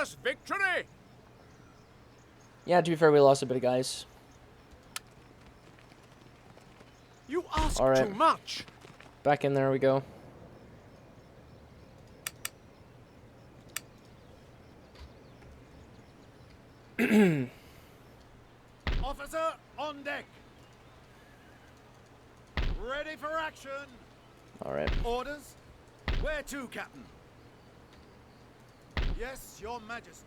glorious victory! Yeah, to be fair, we lost a bit of guys. You ask Alright. too much. Back in there we go. Officer on deck. Ready for action. Alright. Orders? Where to, Captain? Yes, Your Majesty.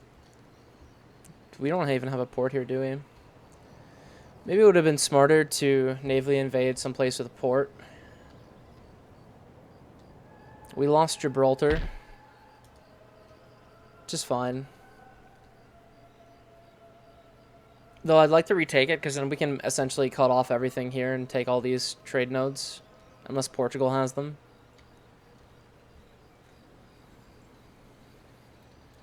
We don't even have a port here, do we? Maybe it would have been smarter to navally invade someplace with a port. We lost Gibraltar. Which is fine. Though I'd like to retake it, because then we can essentially cut off everything here and take all these trade nodes. Unless Portugal has them.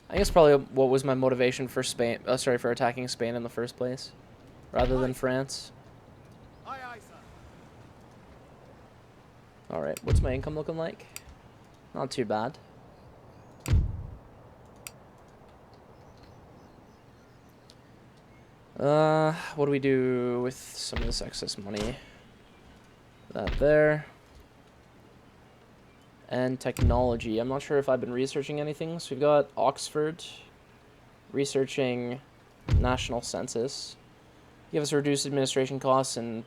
I guess probably what was my motivation for Spain, for attacking Spain in the first place, rather than France. Aye, aye, sir. Alright, what's my income looking like? Not too bad. What do we do with some of this excess money? That there. And technology. I'm not sure if I've been researching anything. So we've got Oxford researching national census. Give us reduced administration costs and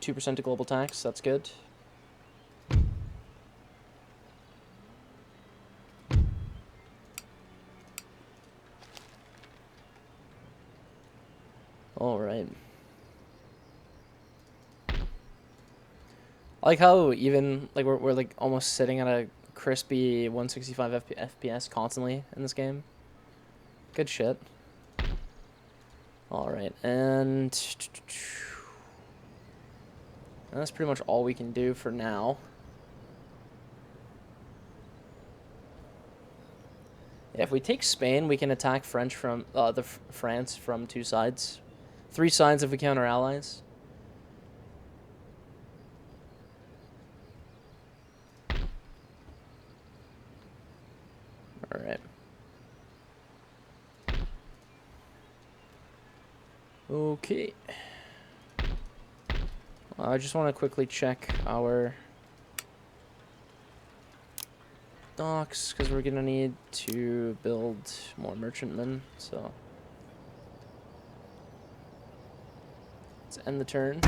2% of global tax. That's good. All right. I like how even like we're like almost sitting at a crispy 165 FPS constantly in this game. Good shit. All right, and that's pretty much all we can do for now. Yeah, if we take Spain, we can attack France from two sides. 3 sides if we count our allies. Alright. Okay. I just want to quickly check our docks, because we're going to need to build more merchantmen, so let's end the turn.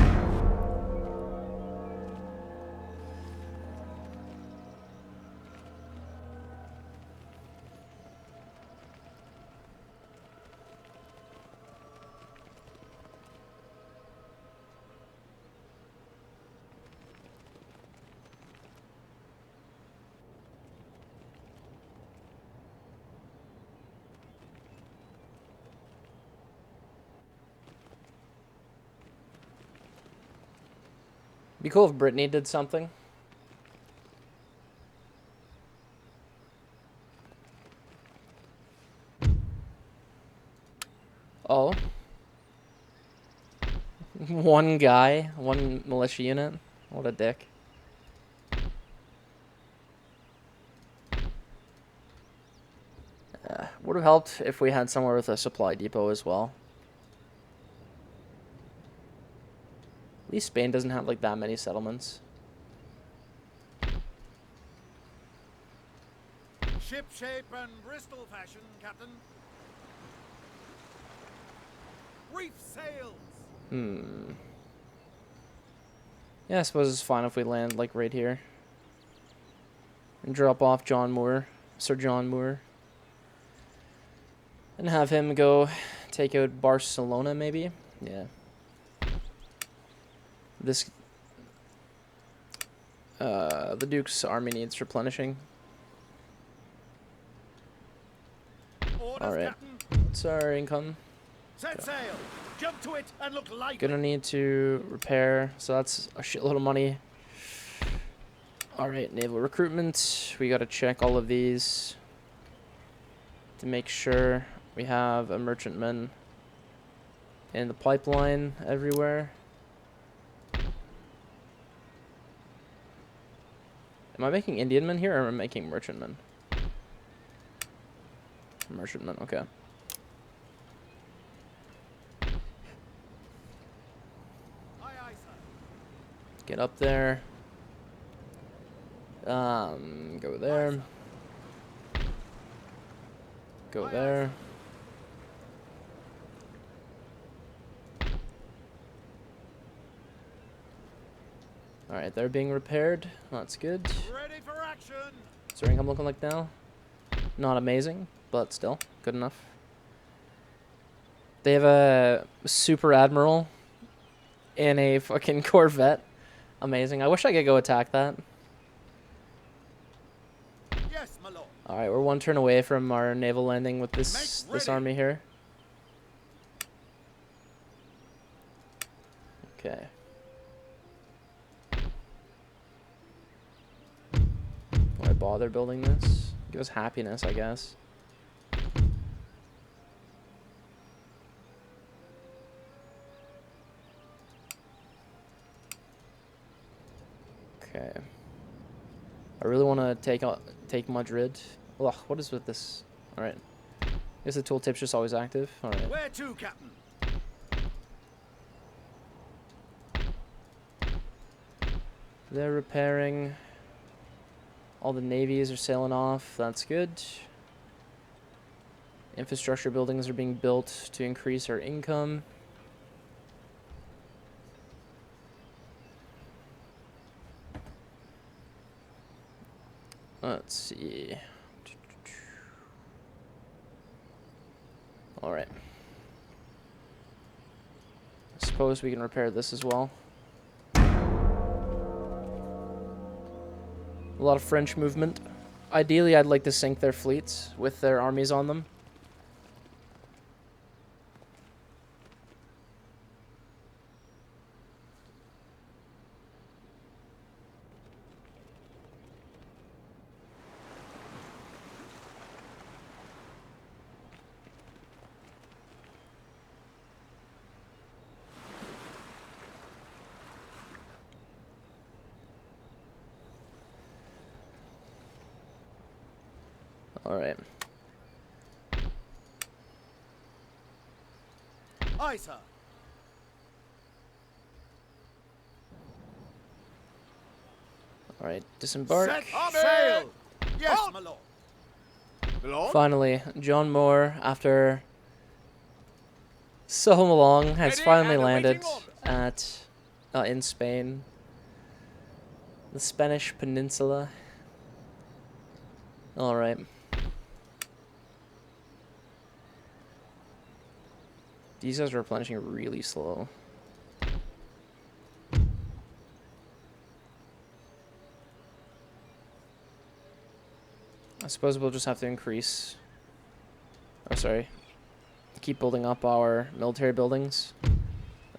Be cool if Brittany did something. Oh. One guy, one militia unit. What a dick. Would have helped if we had somewhere with a supply depot as well. At least Spain doesn't have like that many settlements. Ship shape and Bristol fashion, Captain. Reef sails. Yeah, I suppose it's fine if we land like right here. And drop off Sir John Moore. And have him go take out Barcelona maybe? Yeah. The Duke's army needs replenishing. Alright. What's our income? Set sail. Jump to it and look like Gonna need to repair, so that's a shitload of money. Alright, naval recruitment. We gotta check all of these to make sure we have a merchantman in the pipeline everywhere. Am I making Indian men here or am I making merchantmen? Merchantman, okay. Aye, aye, sir. Get up there. Go there. Go Aye, aye, there. Alright, they're being repaired. That's good. Ready for action. What's their income looking like now? Not amazing, but still good enough. They have a super admiral in a fucking Corvette. Amazing. I wish I could go attack that. Yes, my lord. Alright, we're one turn away from our naval landing with this ready. army here. Okay. Why bother building this? Give us happiness, I guess. Okay. I really want to take Madrid. Ugh, what is with this? All right. I guess the tooltip's just always active. All right. Where to, Captain? They're repairing. All the navies are sailing off. That's good. Infrastructure buildings are being built to increase our income. Let's see. All right. I suppose we can repair this as well. A lot of French movement. Ideally, I'd like to sink their fleets with their armies on them. All right. Aye, sir. All right. Disembark. Set sail. Yes, my lord. My lord? Finally, John Moore, after so long, has Ready finally and landed awaiting orders. at in Spain, the Spanish Peninsula. All right. These guys are replenishing really slow. I suppose we'll just have to increase. Oh, sorry. Keep building up our military buildings.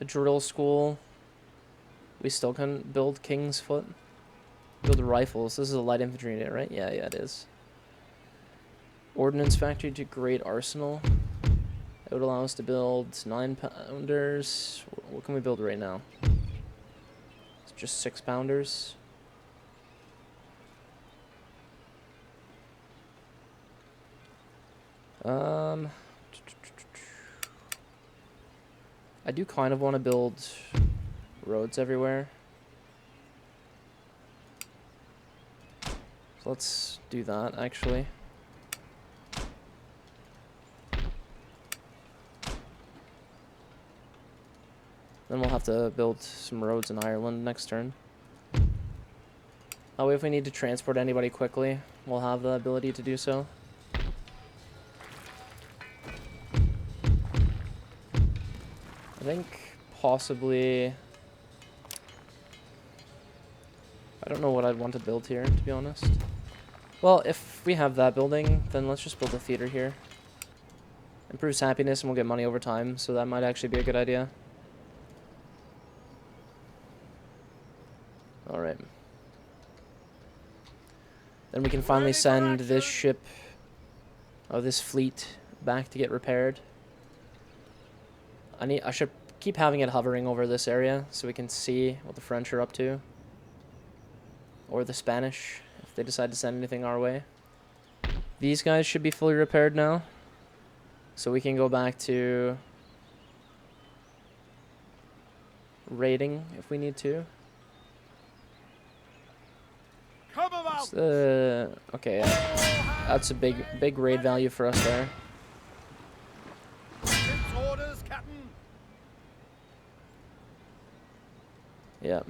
A drill school. We still can build King's Foot. Build rifles. This is a light infantry unit, right? Yeah, it is. Ordnance factory to great arsenal. It would allow us to build 9-pounders. What can we build right now? It's just 6-pounders. I do kind of want to build roads everywhere. So let's do that, actually. Then we'll have to build some roads in Ireland next turn. That way, if we need to transport anybody quickly, we'll have the ability to do so. I think possibly... I don't know what I'd want to build here, to be honest. Well, if we have that building, then let's just build a theater here. Improves happiness and we'll get money over time, so that might actually be a good idea. Alright. Then we can finally send this ship, or this fleet, back to get repaired. I should keep having it hovering over this area so we can see what the French are up to. Or the Spanish, if they decide to send anything our way. These guys should be fully repaired now. So we can go back to raiding if we need to. Come about. Okay, yeah. That's a big raid value for us there. Ship's orders, Captain. Yeah.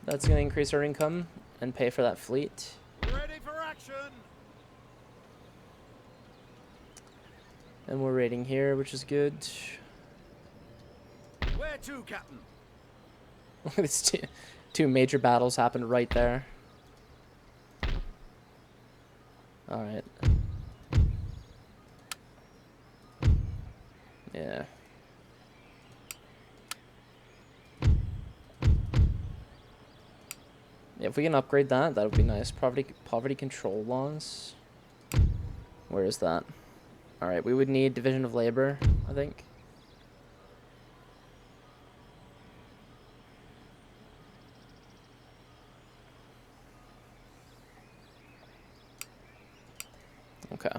That's going to increase our income and pay for that fleet. Ready for action. And we're raiding here, which is good. Where to, Captain? Look at these two major battles happened right there. Alright. Yeah. Yeah, if we can upgrade that, that would be nice. Poverty control laws. Where is that? Alright, we would need division of labor, I think. Okay.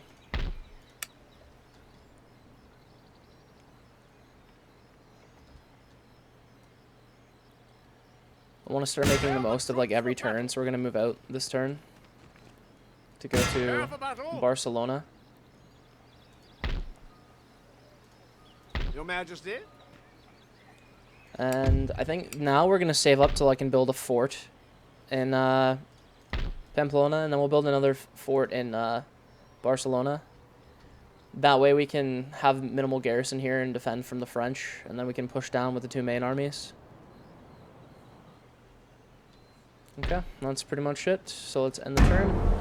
I want to start making the most of like every turn, so we're going to move out this turn to go to Barcelona. Your Majesty. And I think now we're going to save up till I can build a fort in Pamplona, and then we'll build another fort in Barcelona. That way we can have minimal garrison here and defend from the French, and then we can push down with the two main armies. Okay, that's pretty much it. So let's end the turn.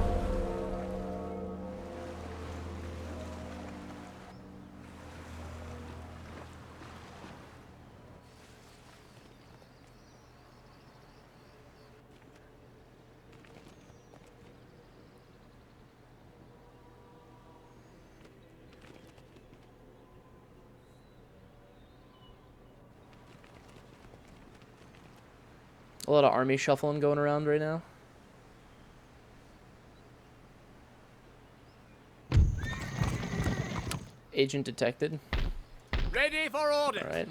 A lot of army shuffling going around right now. Agent detected. Ready for orders. Alright.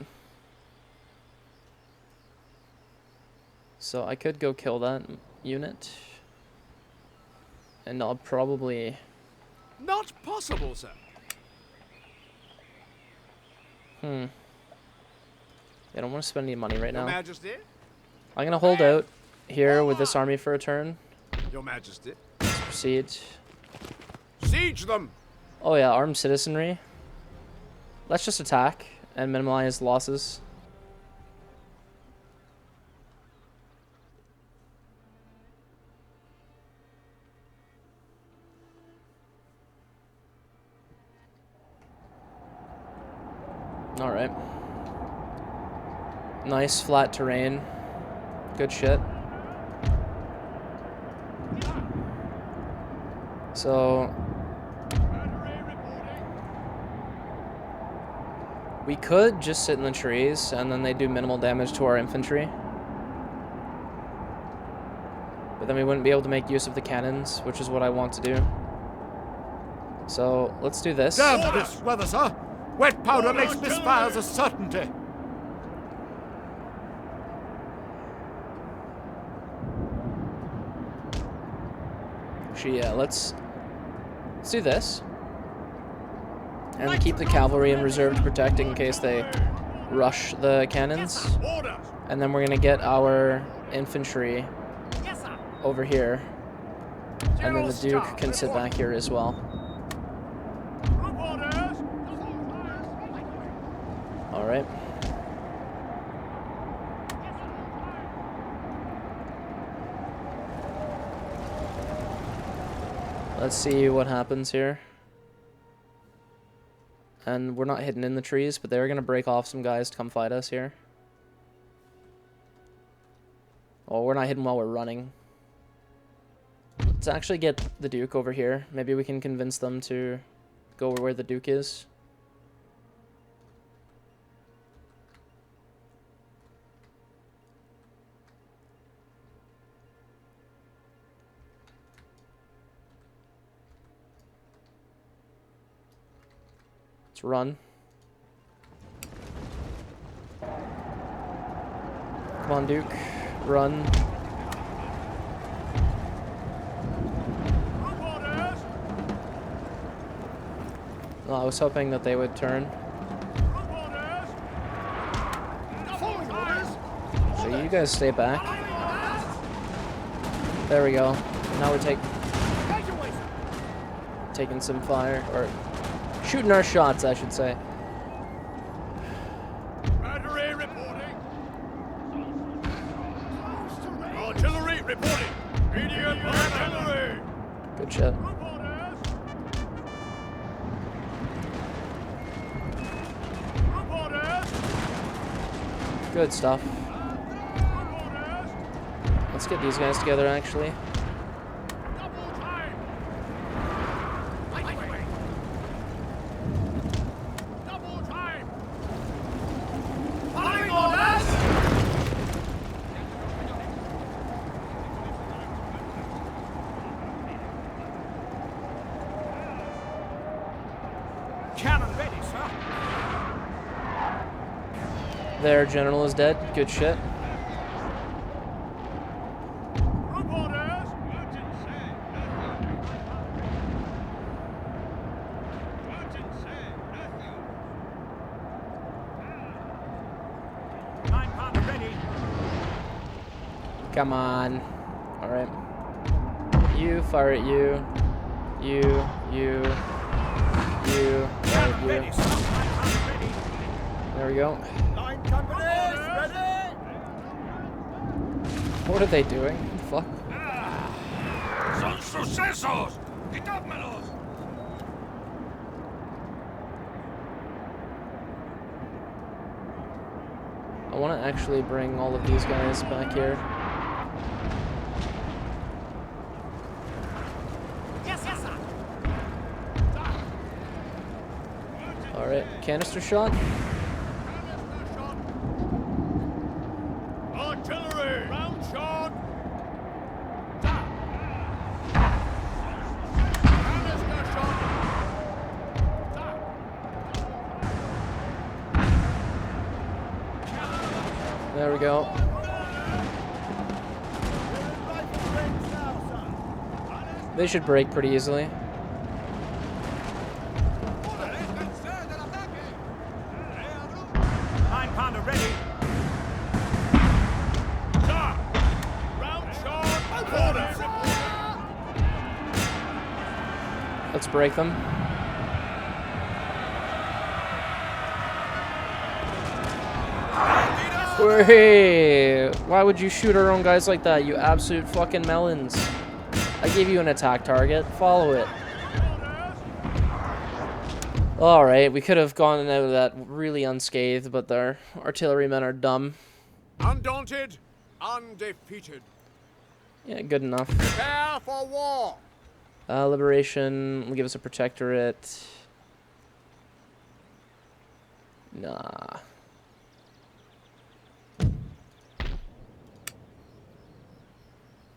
So I could go kill that unit. And I'll probably... Not possible, sir. I don't want to spend any money right Your now. Majesty. I'm going to hold out here with this army for a turn. Your Majesty. Let's proceed. Siege them. Oh yeah, armed citizenry. Let's just attack and minimize losses. Alright. Nice flat terrain. Good shit. So we could just sit in the trees and then they do minimal damage to our infantry. But then we wouldn't be able to make use of the cannons, which is what I want to do. So let's do this. Damn this weather, sir. Wet powder makes misfires a certainty. Actually, yeah, let's do this. And keep the cavalry in reserve to protect in case they rush the cannons. And then we're going to get our infantry over here. And then the Duke can sit back here as well. Alright. Let's see what happens here. And we're not hidden in the trees, but they're going to break off some guys to come fight us here. Oh, we're not hidden while we're running. Let's actually get the Duke over here. Maybe we can convince them to go where the Duke is. run. Come on, Duke. Run. Well, I was hoping that they would turn. So you guys stay back. There we go. Now we're taking some fire, or shooting our shots, I should say. Battery reporting. Artillery reporting. Medium artillery. Good shit. Good stuff. Let's get these guys together, actually. Cannon ready, sir. Their general is dead. Good shit. Come on. Alright. You, fire at you. You. Fire at you. There we go. Line companies, ready? What are they doing? Fuck. Son sucesos. Quitádmelos. I want to actually bring all of these guys back here. Yes, yes, sir. Alright, canister shot. Artillery. Round shot. Canister shot. There we go. They should break pretty easily. 9-pounder ready. Sir. Round shot. Order. Let's break them. Hey, why would you shoot our own guys like that, you absolute fucking melons? I gave you an attack target. Follow it. Alright, we could have gone out of that really unscathed, but their artillerymen are dumb. Undaunted, undefeated. Yeah, good enough. Prepare for war. Liberation will give us a protectorate. Nah.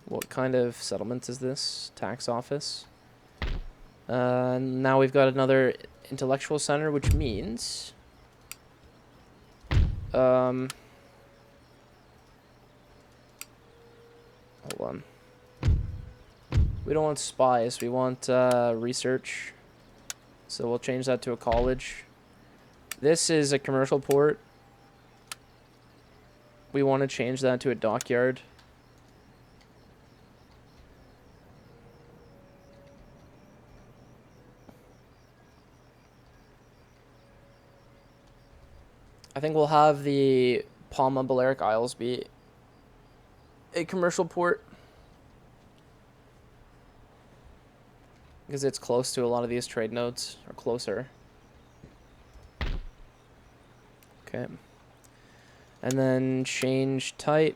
What kind of settlement is this? Tax office. Now we've got another intellectual center, which means... hold on. We don't want spies, we want research. So we'll change that to a college. This is a commercial port. We want to change that to a dockyard. I think we'll have the Palma Balearic Isles be a commercial port. Because it's close to a lot of these trade nodes, or closer. Okay. And then change type.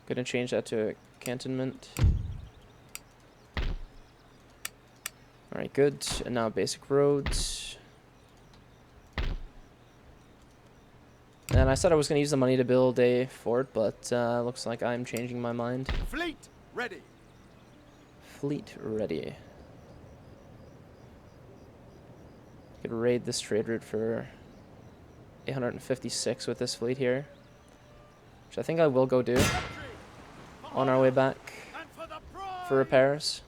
Gonna change that to a cantonment. Alright, good. And now basic roads. And I said I was going to use the money to build a fort, but looks like I'm changing my mind. Fleet ready. Fleet ready. Could raid this trade route for 856 with this fleet here, which I think I will go do on our way back for repairs.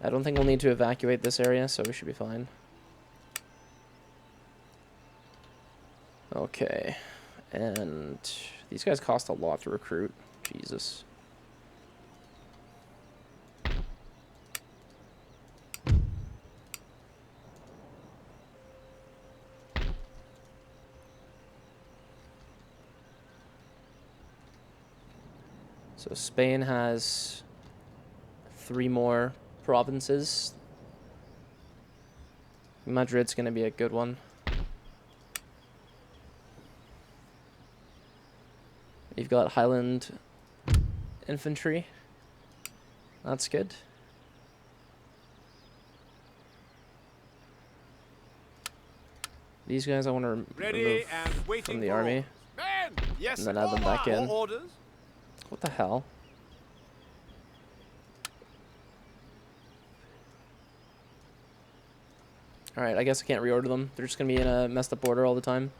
I don't think we'll need to evacuate this area, so we should be fine. Okay, and these guys cost a lot to recruit. Jesus. So Spain has 3 more provinces. Madrid's going to be a good one. You've got Highland infantry. That's good. These guys I want to remove from the army. Yes, and then add them back in. Orders. What the hell? Alright, I guess I can't reorder them. They're just going to be in a messed up order all the time.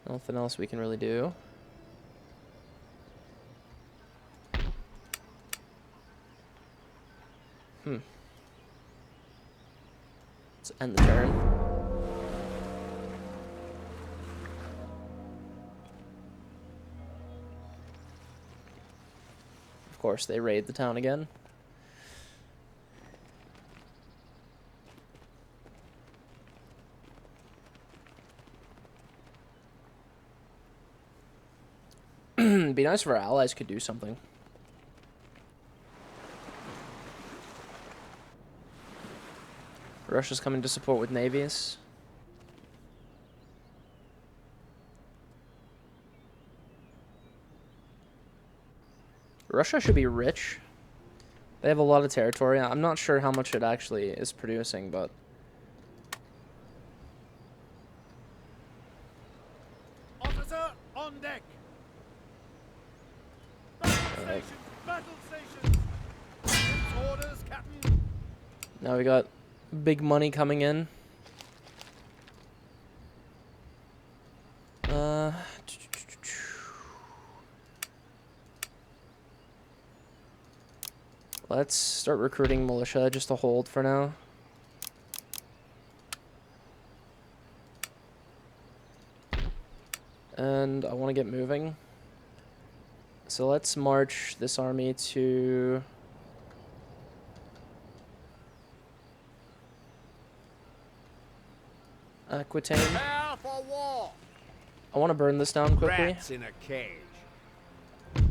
Nothing else we can really do. Let's end the turn. Of course, they raid the town again. It'd be nice if our allies could do something. Russia's coming to support with navies. Russia should be rich. They have a lot of territory. I'm not sure how much it actually is producing, but... Officer on deck. Alright. Battle stations. Orders, Captain. Now we got big money coming in. Let's start recruiting militia just to hold for now. And I want to get moving. So let's march this army to... Aquitaine. Prepare for war. I want to burn this down quickly. Rats in a cage.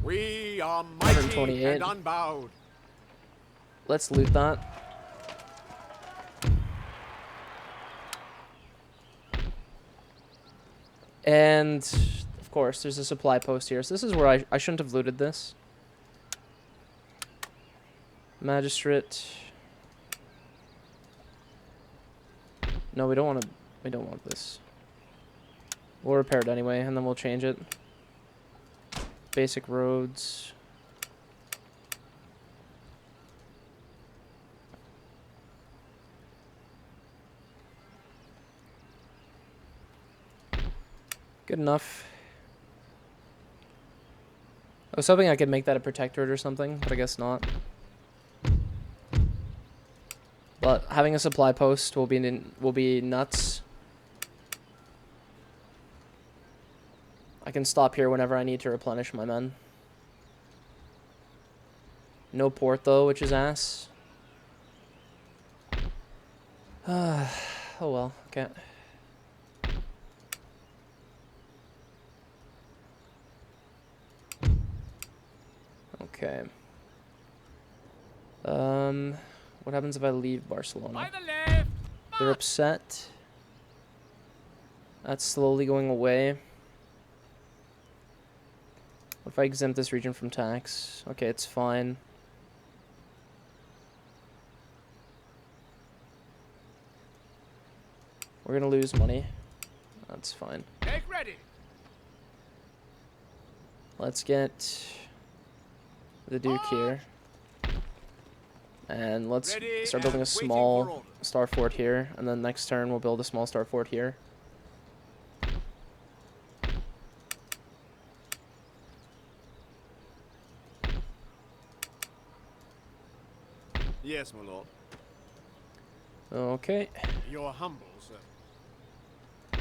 We are mighty 128. and unbowed. Let's loot that. And, of course, there's a supply post here. So this is where I shouldn't have looted this. Magistrate. No, we don't want to... We don't want this. We'll repair it anyway, and then we'll change it. Basic roads. Good enough. I was hoping I could make that a protectorate or something, but I guess not. But having a supply post will be nuts. I can stop here whenever I need to replenish my men. No port though, which is ass. Oh well, okay. Okay. What happens if I leave Barcelona? By the left. They're upset. That's slowly going away. What if I exempt this region from tax? Okay, it's fine. We're gonna lose money. That's fine. Make ready. Let's get the Duke here. And let's Ready start building a and waiting for small orders. star fort here. And then next turn, we'll build a small star fort here. Yes, my lord. Okay. You're humble, sir.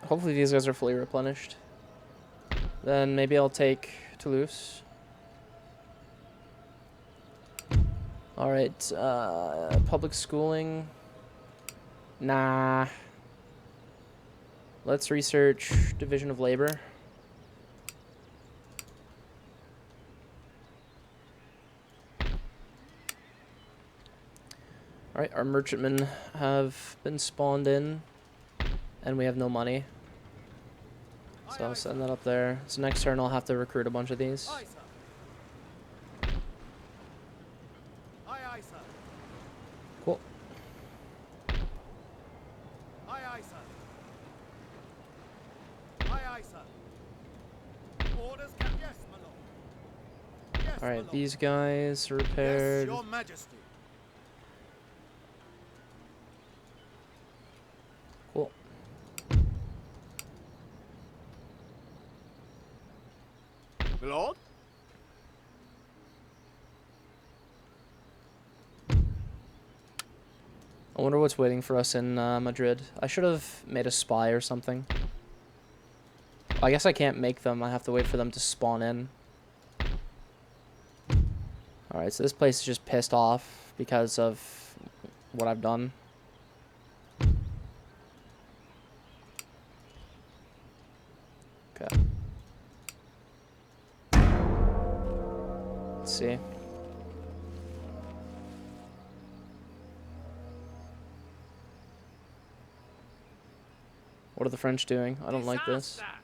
Hopefully these guys are fully replenished. Then maybe I'll take Toulouse. Alright, public schooling. Nah. Let's research division of labor. Alright, our merchantmen have been spawned in, and we have no money. So I'll send that up there. So next turn I'll have to recruit a bunch of these. Aye, sir. Aye, aye, sir. Cool. Aye, aye, sir. Aye, aye, sir. Orders, yes, my lord. Yes, my Alright, lord. these guys are Yes, repaired. your majesty. Cool. My lord? I wonder what's waiting for us in Madrid. I should have made a spy or something. I guess I can't make them. I have to wait for them to spawn in. Alright, so this place is just pissed off because of what I've done. Okay. Let's see. What are the French doing? I don't like this. Disaster.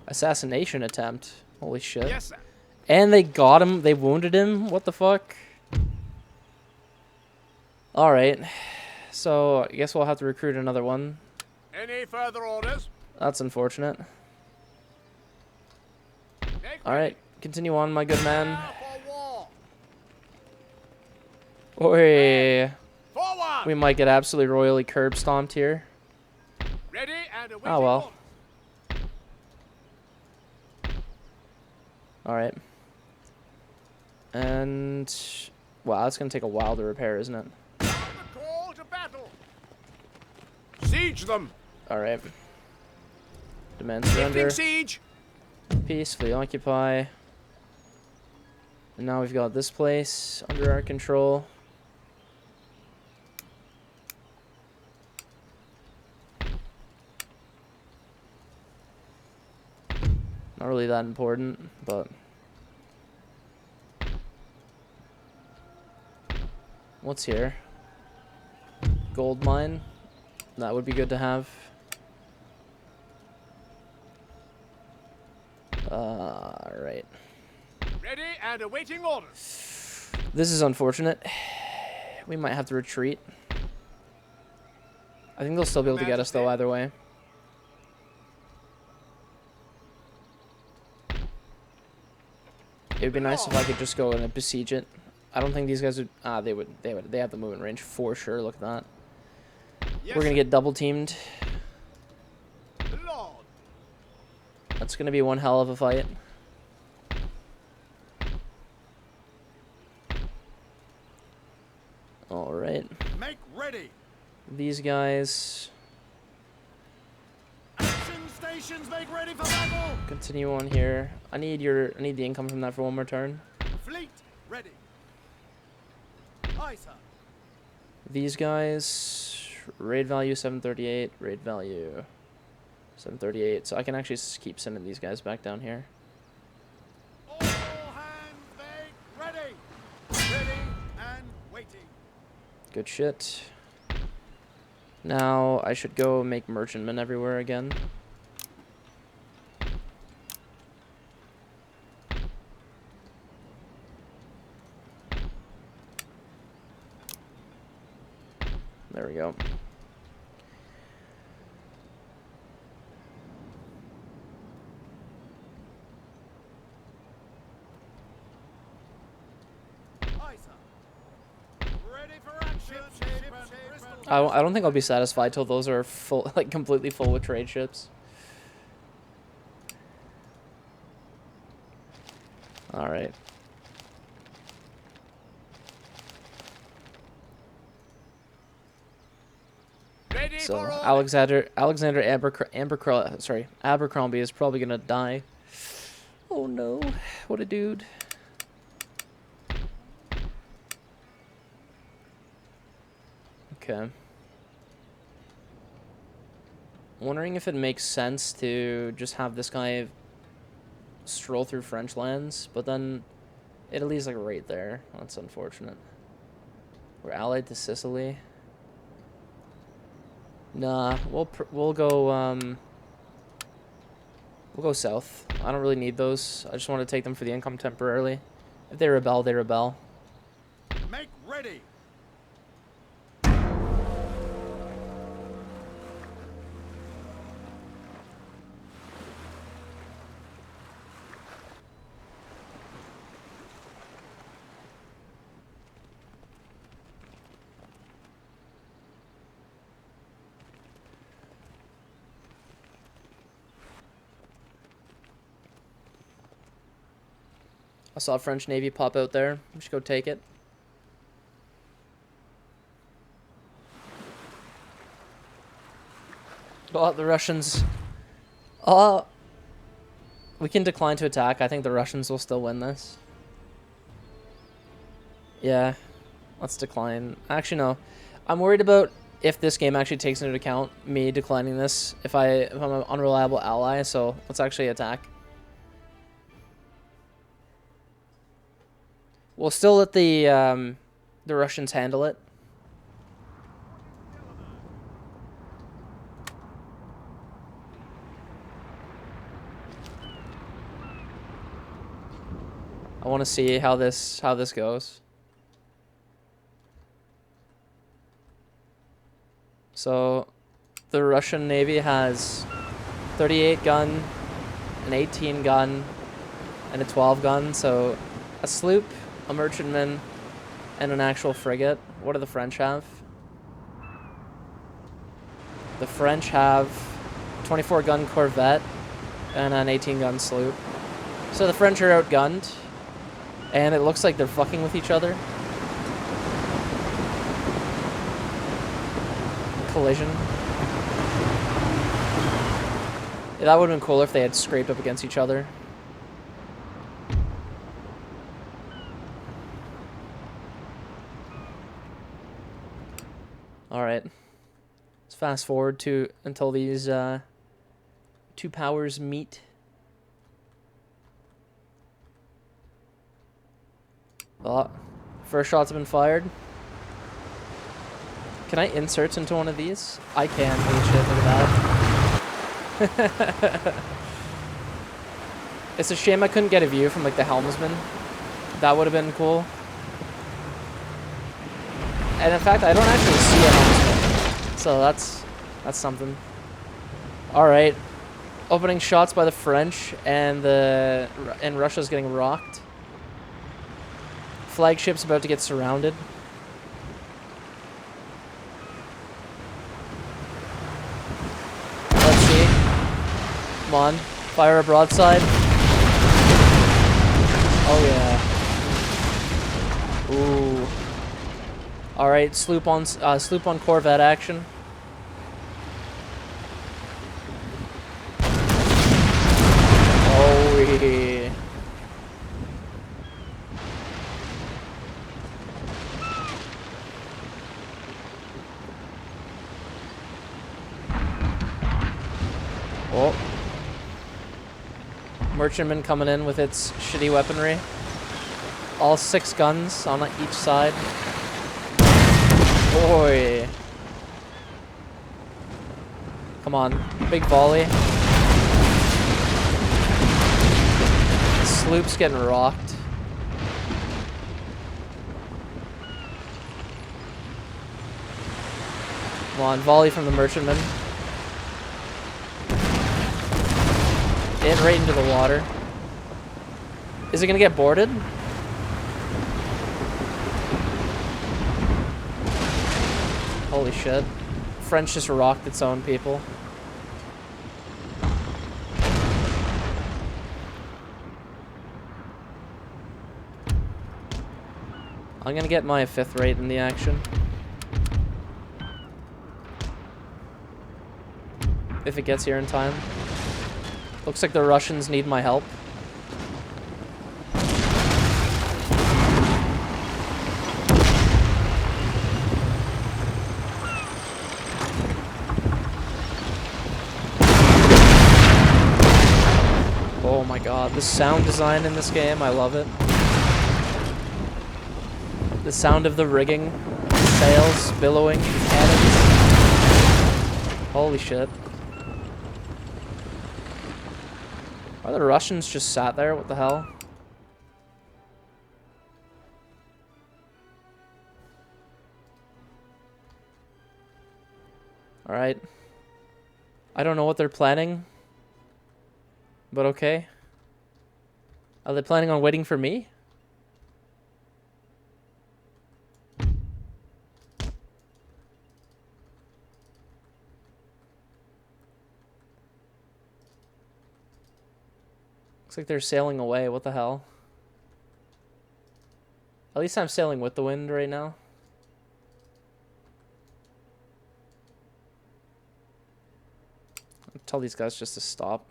Assassination attempt. Holy shit. Yes, sir. And they got him. They wounded him. What the fuck? Alright. So, I guess we'll have to recruit another one. Any further orders? That's unfortunate. Make Alright. Continue on, my good man. ready for war. Oi. Forward. We might get absolutely royally curb stomped here. Ready and awaiting Oh, well. orders. Alright. And... wow, that's going to take a while to repair, isn't it? Sound the call to battle. Siege them. Alright. Demand surrender. Lifting siege. Peacefully occupy. And now we've got this place under our control. Not really that important, but... what's here? Gold mine. That would be good to have. Right. Ready and awaiting orders. This is unfortunate. We might have to retreat. I think they'll still be able to get us, though, either way. It would be nice if I could just go and besiege it. I don't think these guys would... They have the movement range for sure. Look at that. Yes, We're going to get double teamed. Lord. That's going to be one hell of a fight. Alright. Make ready. These guys... Action stations make ready for battle. continue on here. I need the income from that for one more turn. Fleet ready. Aye, sir. These guys... raid value 738. Raid value 738. So I can actually keep sending these guys back down here. All hands make ready. Ready and waiting. Good shit. Now I should go make merchantmen everywhere again. There we go. Aye, sir. Ready for action. I don't think I'll be satisfied till those are full, like completely full with trade ships. All right. Ready So for Alexander Abercrombie is probably gonna die. Oh no, what a dude. Okay. Wondering if it makes sense to just have this guy stroll through French lands, but then Italy's like right there. That's unfortunate. We're allied to Sicily. Nah, we'll go south. I don't really need those. I just want to take them for the income temporarily. If they rebel, they rebel. Make ready. I saw a French Navy pop out there. We should go take it. Oh, the Russians. Oh, we can decline to attack. I think the Russians will still win this. Yeah, let's decline. Actually, no. I'm worried about if this game actually takes into account me declining this. If I'm an unreliable ally, so let's actually attack. We'll still let the Russians handle it. I want to see how this goes. So, the Russian Navy has 38 gun, an 18 gun, and a 12 gun. So, a sloop, a merchantman, and an actual frigate. What do the French have? The French have 24 gun corvette and an 18 gun sloop. So the French are outgunned, and it looks like they're fucking with each other. Collision. Yeah, that would have been cooler if they had scraped up against each other. Alright. Let's fast forward to until these two powers meet. Oh, first shots have been fired. Can I insert into one of these? I can. Holy shit, look at that. It's a shame I couldn't get a view from like the helmsman. That would have been cool. And in fact, I don't actually see a helmsman. So that's something. Alright. Opening shots by the French, and Russia's getting rocked. Flagship's about to get surrounded. Let's see. Come on. Fire a broadside. Oh yeah. Ooh. Alright, sloop on corvette action. Oh yeah. Oh. Merchantman coming in with its shitty weaponry. All 6 guns on each side. Boy. Come on. Big volley. The sloop's getting rocked. Come on, volley from the merchantman. In right into the water. Is it gonna get boarded? Holy shit. French just rocked its own people. I'm gonna get my 5th rate in the action. If it gets here in time. Looks like the Russians need my help. Oh my god, the sound design in this game, I love it. The sound of the rigging, sails billowing, cannons. Holy shit. Are the Russians just sat there? What the hell? Alright. I don't know what they're planning. But okay. Are they planning on waiting for me? Looks like they're sailing away. What the hell? At least I'm sailing with the wind right now. I'll tell these guys just to stop.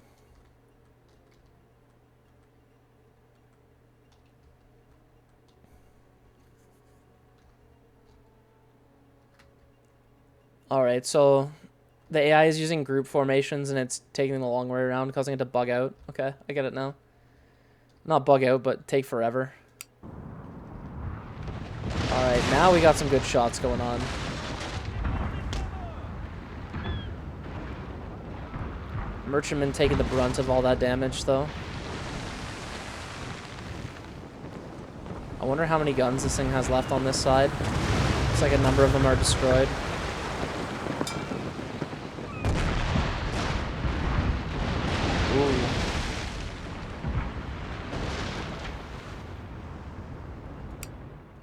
Alright, so the AI is using group formations and it's taking the long way around, causing it to bug out. Okay, I get it now. Not bug out, but take forever. Alright, now we got some good shots going on. Merchantman taking the brunt of all that damage, though. I wonder how many guns this thing has left on this side. Looks like a number of them are destroyed.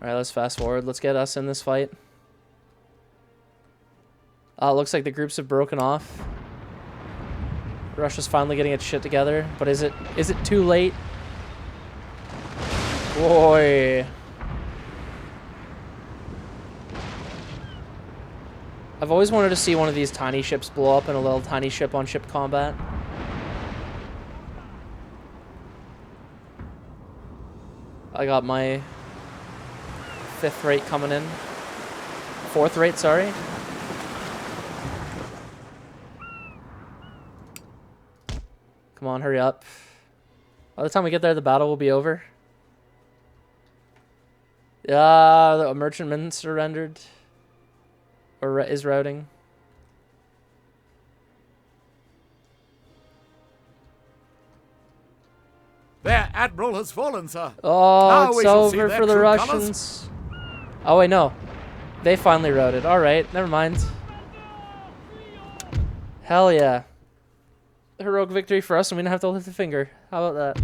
Alright, let's fast forward. Let's get us in this fight. It looks like the groups have broken off. Russia's finally getting its shit together, but is it too late? Boy. I've always wanted to see one of these tiny ships blow up in a little tiny ship-on-ship combat. I got my 5th rate coming in. 4th rate, sorry. Come on, hurry up. By the time we get there, the battle will be over. Yeah, the merchantman surrendered. Or is routing. Their admiral has fallen, sir. Oh, Now it's we shall see over their for the true Russians. Oh, wait, no. They finally routed. Alright, never mind. Hell yeah. Heroic victory for us, and we didn't have to lift a finger. How about that?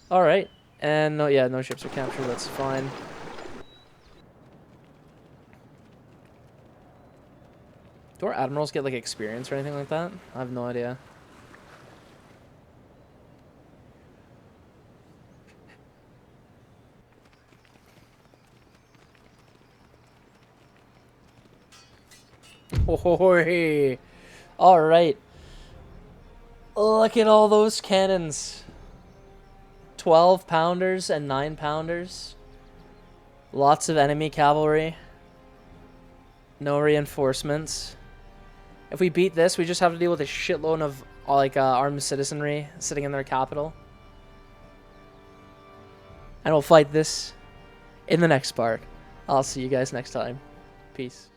Alright. And no, yeah, no ships are captured. That's fine. Do our admirals get, like, experience or anything like that? I have no idea. Oh, all right. Look at all those cannons. 12 pounders and 9 pounders. Lots of enemy cavalry. No reinforcements. If we beat this, we just have to deal with a shitload of like armed citizenry sitting in their capital. And we'll fight this in the next part. I'll see you guys next time. Peace.